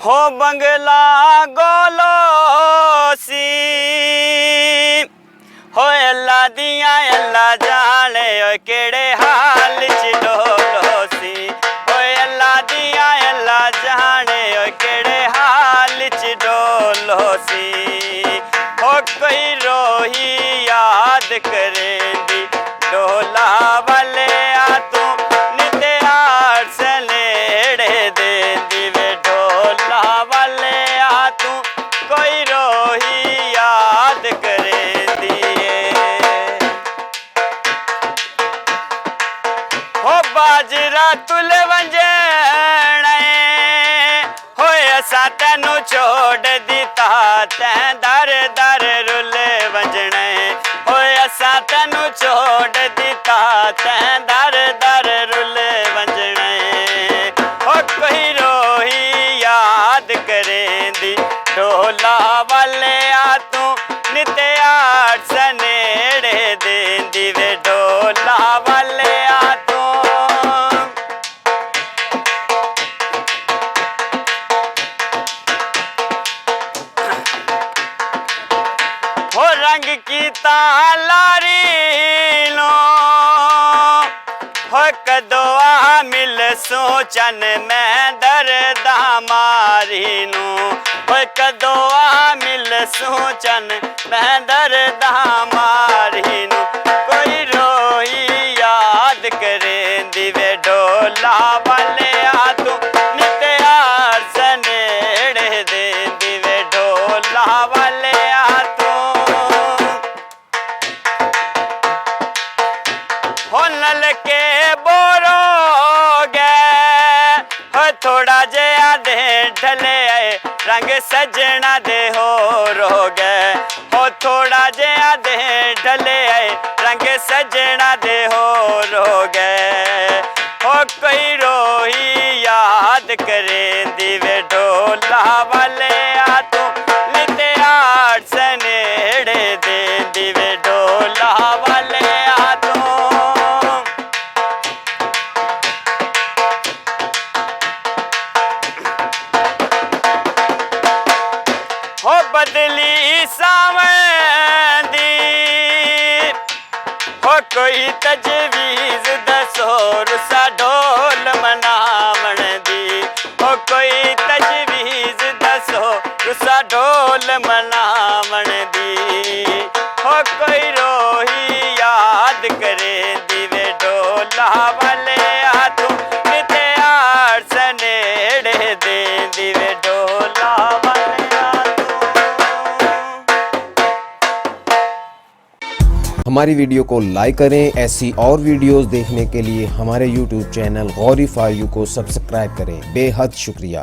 हो बंगला गोलो सी हो अल्लाह दिया अल्लाह जाने ओ केड़े हाल च डोलो सी हो अल्लाह दिया अल्लाह जाने ओ केड़े हाल च डोलो सी हो कोई रोही याद करेंदी डोला वाले आ तू निते आर से नेड़े देंदी वे डोला वाले आ तू कोई रोही याद करेंदी हो बाजरा तुल वंजण हो असा तेनू छोड़ दिता तैं दर दर रुल वंजण हो असा तेनू छोड़ दिता तैं दर दर रुल वंजण हो कोई रोही याद करेंदी ढोला वाले आ तू निते आठ सनेड़े देंदी वे ढोला वाले आ तू हो रंग की तालारी लो हो कदो आ मिल सोचन मैं दर्दा मारी नू हो कदो आ मिल सोचन मैं दर्दा मारी नू कोई रोही याद करेंदी वे ढोला वाले आ तू निते यार सनेड़े देंदी वे ढोला वाले आ तू हो नल के बोरो गए हो थोड़ा जया दे ढले आए रंग सजना दे हो रो गए हो थोड़ा जया दे ढले आए रंग सजना दे हो रो गए हो कोई रोही याद करेंदी वे ढोला वाले आ तू निते आठ सनेड़े देंदी वे ढोला वाले आ तू हो बदली सावंदी हो कोई तजवीज दसो रुसा ढोल मनावण दी हो कोई तजवीज दसो रुसा ढोल मनावण दी हो कोई रोही याद करेंदी वे ढोला वाले आ तू निते आर सनेड़े देंदी वे ढोला वाले आ तू हमारी वीडियो को लाइक करें। ऐसी और वीडियोस देखने के लिए हमारे YouTube चैनल Ghouri4u को सब्सक्राइब करें। बेहद शुक्रिया।